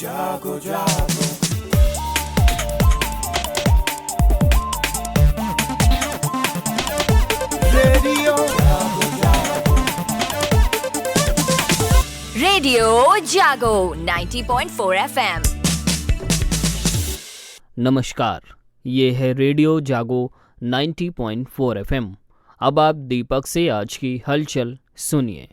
जागो जागो रेडियो जागो जागो रेडियो जागो 90.4 FM। नमस्कार, ये है रेडियो जागो 90.4 FM। अब आप दीपक से आज की हलचल सुनिए।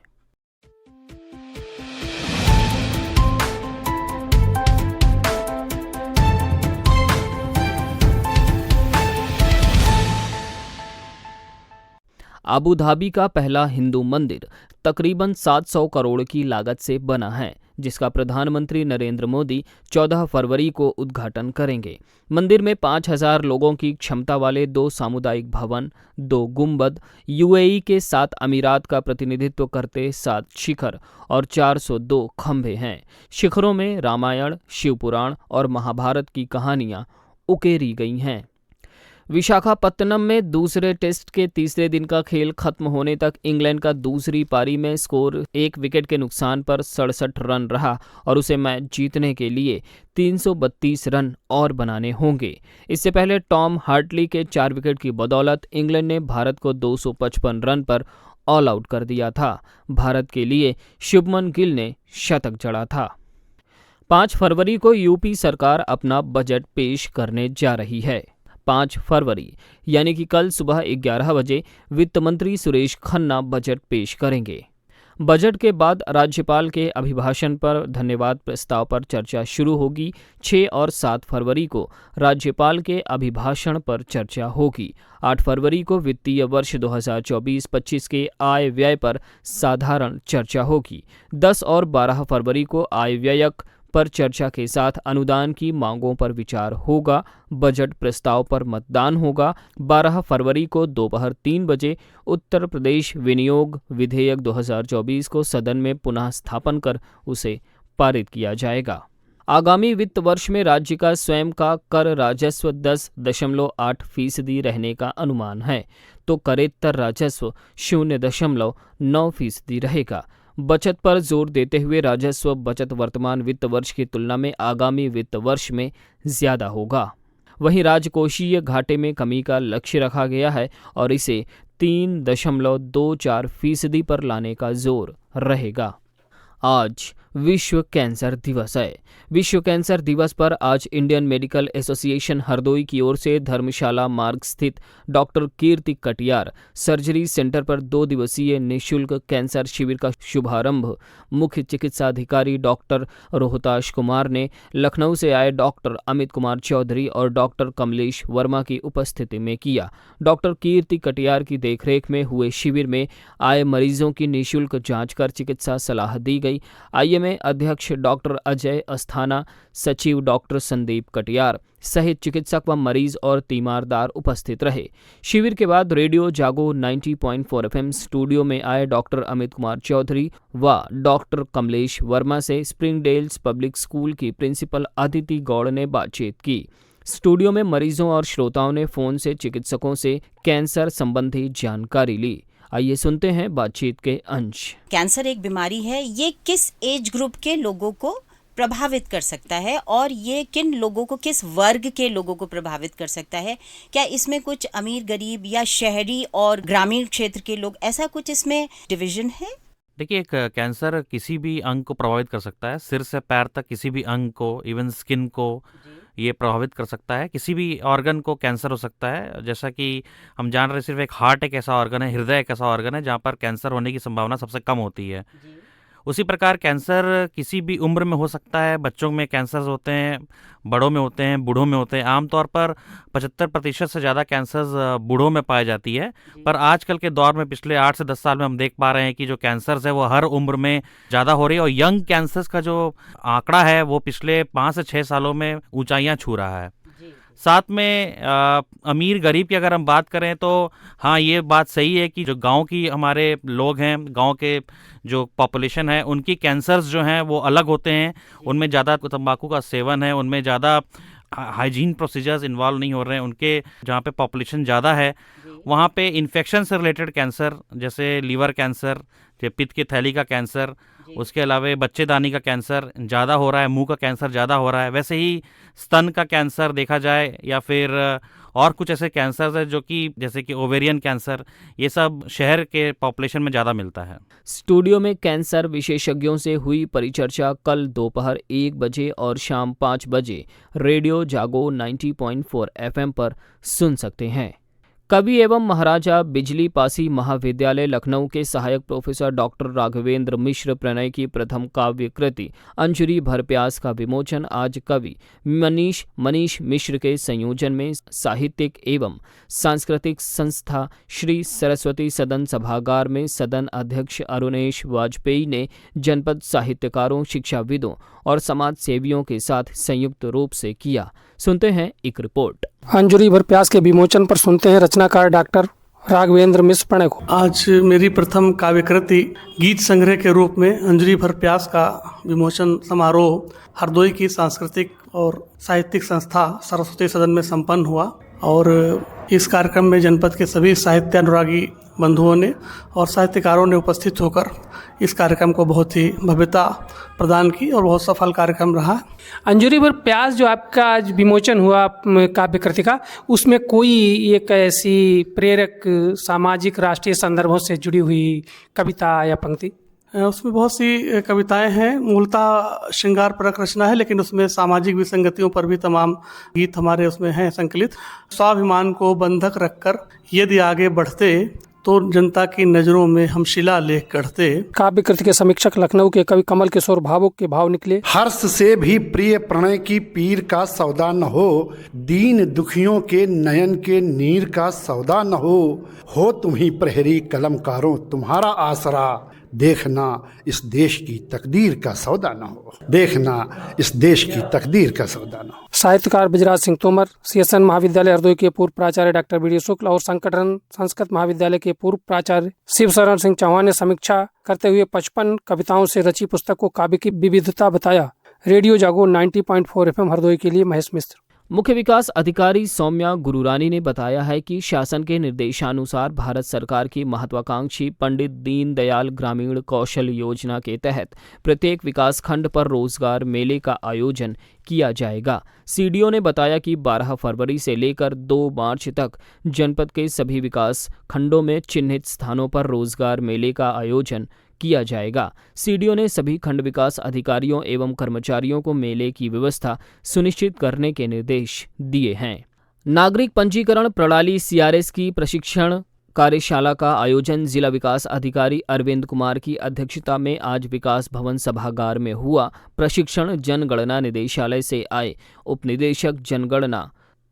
अबू धाबी का पहला हिंदू मंदिर तकरीबन 700 करोड़ की लागत से बना है, जिसका प्रधानमंत्री नरेंद्र मोदी 14 फरवरी को उद्घाटन करेंगे। मंदिर में 5000 लोगों की क्षमता वाले 2 सामुदायिक भवन, 2 गुंबद, यूएई के 7 अमीरात का प्रतिनिधित्व करते 7 शिखर और 402 खंभे हैं। शिखरों में रामायण, शिवपुराण और महाभारत की कहानियां उकेरी गई हैं। विशाखापत्तनम में दूसरे टेस्ट के तीसरे दिन का खेल खत्म होने तक इंग्लैंड का दूसरी पारी में स्कोर 1 विकेट के नुकसान पर 67 रन रहा और उसे मैच जीतने के लिए 332 रन और बनाने होंगे। इससे पहले टॉम हार्टली के 4 विकेट की बदौलत इंग्लैंड ने भारत को 255 रन पर ऑल आउट कर दिया था। भारत के लिए शुभमन गिल ने शतक जड़ा था। 5 फरवरी को यूपी सरकार अपना बजट पेश करने जा रही है। 5 फरवरी यानी कि कल सुबह 11 बजे वित्त मंत्री सुरेश खन्ना बजट पेश करेंगे। बजट के बाद राज्यपाल के अभिभाषण पर धन्यवाद प्रस्ताव पर चर्चा शुरू होगी। 6 और 7 फरवरी को राज्यपाल के अभिभाषण पर चर्चा होगी। 8 फरवरी को वित्तीय वर्ष 2024-25 के आय व्यय पर साधारण चर्चा होगी। 10 और 12 फरवरी को आय व्ययक पर चर्चा के साथ अनुदान की मांगों पर विचार होगा। बजट प्रस्ताव पर मतदान होगा। 12 फरवरी को दोपहर 3 बजे उत्तर प्रदेश विनियोग विधेयक 2024 को सदन में पुनः स्थापन कर उसे पारित किया जाएगा। आगामी वित्त वर्ष में राज्य का स्वयं का कर राजस्व 10.8% रहने का अनुमान है, तो करेत्तर राजस्व 0.9% रहेगा। बचत पर जोर देते हुए राजस्व बचत वर्तमान वित्त वर्ष की तुलना में आगामी वित्त वर्ष में ज्यादा होगा। वहीं राजकोषीय घाटे में कमी का लक्ष्य रखा गया है और इसे 3.24% पर लाने का जोर रहेगा। आज विश्व कैंसर दिवस है। विश्व कैंसर दिवस पर आज इंडियन मेडिकल एसोसिएशन हरदोई की ओर से धर्मशाला मार्ग स्थित डॉक्टर कीर्ति कटियार सर्जरी सेंटर पर 2 दिवसीय निःशुल्क कैंसर शिविर का शुभारंभ मुख्य चिकित्सा अधिकारी डॉक्टर रोहताश कुमार ने लखनऊ से आए डॉक्टर अमित कुमार चौधरी और डॉक्टर कमलेश वर्मा की उपस्थिति में किया। डॉक्टर कीर्ति कटियार की देखरेख में हुए शिविर में आए मरीजों की निःशुल्क जांच कर चिकित्सा सलाह दी गई। आईएमए अध्यक्ष डॉक्टर अजय अस्थाना, सचिव डॉक्टर संदीप कटियार सहित चिकित्सक व मरीज और तीमारदार उपस्थित रहे। शिविर के बाद रेडियो जागो 90.4 FM स्टूडियो में आए डॉक्टर अमित कुमार चौधरी व डॉक्टर कमलेश वर्मा से स्प्रिंगडेल्स पब्लिक स्कूल की प्रिंसिपल अदिति गौड़ ने बातचीत की। स्टूडियो में मरीजों और श्रोताओं ने फोन से चिकित्सकों से कैंसर संबंधी जानकारी ली। आइए सुनते हैं बातचीत के अंश। कैंसर एक बीमारी है, ये किस एज ग्रुप के लोगों को प्रभावित कर सकता है और ये किन लोगों को, किस वर्ग के लोगों को प्रभावित कर सकता है? क्या इसमें कुछ अमीर गरीब या शहरी और ग्रामीण क्षेत्र के लोग, ऐसा कुछ इसमें डिवीजन है? देखिए, एक कैंसर किसी भी अंग को प्रभावित कर सकता है। सिर से पैर तक किसी भी अंग को, इवन स्किन को ये प्रभावित कर सकता है। किसी भी ऑर्गन को कैंसर हो सकता है। जैसा कि हम जान रहे, सिर्फ एक हार्ट एक ऐसा ऑर्गन है, हृदय एक ऐसा ऑर्गन है जहाँ पर कैंसर होने की संभावना सबसे कम होती है। उसी प्रकार कैंसर किसी भी उम्र में हो सकता है। बच्चों में कैंसर होते हैं, बड़ों में होते हैं, बूढ़ों में होते हैं। आमतौर पर 75% से ज़्यादा कैंसर बूढ़ों में पाए जाती है। पर आजकल के दौर में पिछले 8 से 10 साल में हम देख पा रहे हैं कि जो कैंसर्स है वो हर उम्र में ज़्यादा हो रही है और यंग कैंसर्स का जो आंकड़ा है वो पिछले 5 से 6 सालों में ऊंचाइयां छू रहा है। साथ में अमीर गरीब की अगर हम बात करें तो हाँ, ये बात सही है कि जो गांव की हमारे लोग हैं, गांव के जो पॉपुलेशन है, उनकी कैंसर्स जो हैं वो अलग होते हैं। उनमें ज़्यादा तंबाकू का सेवन है, उनमें ज़्यादा हाइजीन प्रोसीजर्स इन्वॉल्व नहीं हो रहे हैं। उनके जहाँ पे पॉपुलेशन ज़्यादा है वहाँ पे इन्फेक्शन से रिलेटेड कैंसर, जैसे लीवर कैंसर, पित्त की थैली का कैंसर उसके अलावा बच्चेदानी का कैंसर ज़्यादा हो रहा है, मुंह का कैंसर ज़्यादा हो रहा है। वैसे ही स्तन का कैंसर देखा जाए या फिर और कुछ ऐसे कैंसर है जो कि जैसे कि ओवेरियन कैंसर, ये सब शहर के पॉपुलेशन में ज़्यादा मिलता है। स्टूडियो में कैंसर विशेषज्ञों से हुई परिचर्चा कल दोपहर 1 बजे और शाम 5 बजे रेडियो जागो 90.4 FM पर सुन सकते हैं। कवि एवं महाराजा बिजली पासी महाविद्यालय लखनऊ के सहायक प्रोफेसर डॉक्टर राघवेंद्र मिश्र प्रणय की प्रथम काव्य कृति अंजुरी भर प्यास का विमोचन आज कवि मनीष मिश्र के संयोजन में साहित्यिक एवं सांस्कृतिक संस्था श्री सरस्वती सदन सभागार में सदन अध्यक्ष अरुणेश वाजपेयी ने जनपद साहित्यकारों, शिक्षाविदों और समाज सेवियों के साथ संयुक्त रूप से किया। सुनते हैं एक रिपोर्ट। अंजुरी भर प्यास के विमोचन पर सुनते हैं रचनाकार डॉक्टर राघवेंद्र मिश्र प्रणय को। आज मेरी प्रथम काव्य कृति गीत संग्रह के रूप में अंजुरी भर प्यास का विमोचन समारोह हरदोई की सांस्कृतिक और साहित्यिक संस्था सरस्वती सदन में संपन्न हुआ और इस कार्यक्रम में जनपद के सभी साहित्यानुरागी बंधुओं ने और साहित्यकारों ने उपस्थित होकर इस कार्यक्रम को बहुत ही भव्यता प्रदान की और बहुत सफल कार्यक्रम रहा। अंजुरी भर प्यास जो आपका आज विमोचन हुआ काव्य कृति का, उसमें कोई एक ऐसी प्रेरक सामाजिक राष्ट्रीय संदर्भों से जुड़ी हुई कविता या पंक्ति? उसमें बहुत सी कविताएं हैं, मूलतः श्रृंगार परक रचना है, लेकिन उसमें सामाजिक विसंगतियों पर भी तमाम गीत हमारे उसमें हैं संकलित। स्वाभिमान को बंधक रखकर यदि आगे बढ़ते तो जनता की नजरों में हम शिला लेख गढ़ते। काव्य कृति के समीक्षक लखनऊ के कवि कमल किशोर भावुक के भाव निकले। हर्ष से भी प्रिय प्रणय की पीर का सौदा न हो, दीन दुखियों के नयन के नीर का सौदा न हो तुम्ही प्रहरी कलमकारों तुम्हारा आसरा, देखना इस देश की तकदीर का सौदा न हो, देखना इस देश की तकदीर का सौदा न हो। साहित्यकार बृजराज सिंह तोमर, सीएसएन महाविद्यालय हरदोई के पूर्व प्राचार्य डॉक्टर बी डी शुक्ल और संकटहरण संस्कृत महाविद्यालय के पूर्व प्राचार्य शिव शरण सिंह चौहान ने समीक्षा करते हुए 55 कविताओं से रची पुस्तक को काव्य की विविधता बताया। रेडियो जागो 90.4 FM हरदोई के लिए महेश मिश्र। मुख्य विकास अधिकारी सौम्या गुरुरानी ने बताया है कि शासन के निर्देशानुसार भारत सरकार की महत्वाकांक्षी पंडित दीनदयाल ग्रामीण कौशल योजना के तहत प्रत्येक विकास खंड पर रोजगार मेले का आयोजन किया जाएगा। सीडीओ ने बताया कि 12 फरवरी से लेकर 2 मार्च तक जनपद के सभी विकास खंडों में चिन्हित स्थानों पर रोजगार मेले का आयोजन किया जाएगा। सीडीओ ने सभी खंड विकास अधिकारियों एवं कर्मचारियों को मेले की व्यवस्था सुनिश्चित करने के निर्देश दिए हैं। नागरिक पंजीकरण प्रणाली सीआरएस की प्रशिक्षण कार्यशाला का आयोजन जिला विकास अधिकारी अरविंद कुमार की अध्यक्षता में आज विकास भवन सभागार में हुआ। प्रशिक्षण जनगणना निदेशालय से आए उप निदेशक जनगणना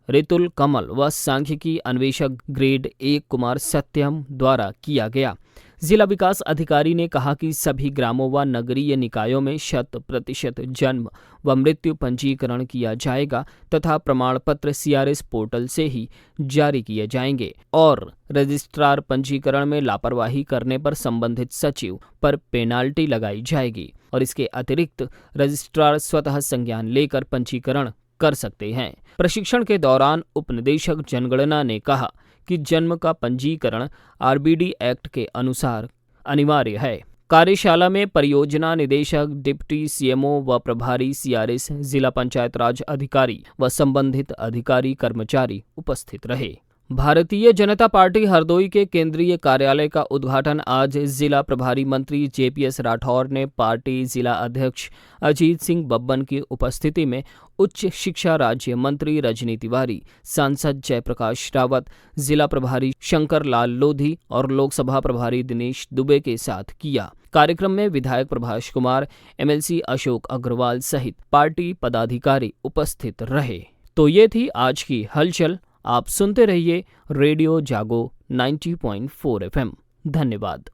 ऋतुल कमल व सांख्यिकी अन्वेषक ग्रेड 1 कुमार सत्यम द्वारा किया गया। जिला विकास अधिकारी ने कहा कि सभी ग्रामों व नगरीय निकायों में 100% जन्म व मृत्यु पंजीकरण किया जाएगा तथा प्रमाण पत्र सीआरएस पोर्टल से ही जारी किए जाएंगे और रजिस्ट्रार पंजीकरण में लापरवाही करने पर संबंधित सचिव पर पेनाल्टी लगाई जाएगी और इसके अतिरिक्त रजिस्ट्रार स्वतः संज्ञान लेकर पंजीकरण कर सकते हैं। प्रशिक्षण के दौरान उपनिदेशक जनगणना ने कहा कि जन्म का पंजीकरण आरबीडी एक्ट के अनुसार अनिवार्य है। कार्यशाला में परियोजना निदेशक, डिप्टी सीएमओ व प्रभारी सीआरएस, जिला पंचायत राज अधिकारी व संबंधित अधिकारी कर्मचारी उपस्थित रहे। भारतीय जनता पार्टी हरदोई के केंद्रीय कार्यालय का उद्घाटन आज जिला प्रभारी मंत्री जेपीएस राठौर ने पार्टी जिला अध्यक्ष अजीत सिंह बब्बन की उपस्थिति में उच्च शिक्षा राज्य मंत्री रजनी तिवारी, सांसद जयप्रकाश रावत, जिला प्रभारी शंकर लाल लोधी और लोकसभा प्रभारी दिनेश दुबे के साथ किया। कार्यक्रम में विधायक प्रभाष कुमार, एमएलसी अशोक अग्रवाल सहित पार्टी पदाधिकारी उपस्थित रहे। तो ये थी आज की हलचल। आप सुनते रहिए रेडियो जागो 90.4 FM। धन्यवाद।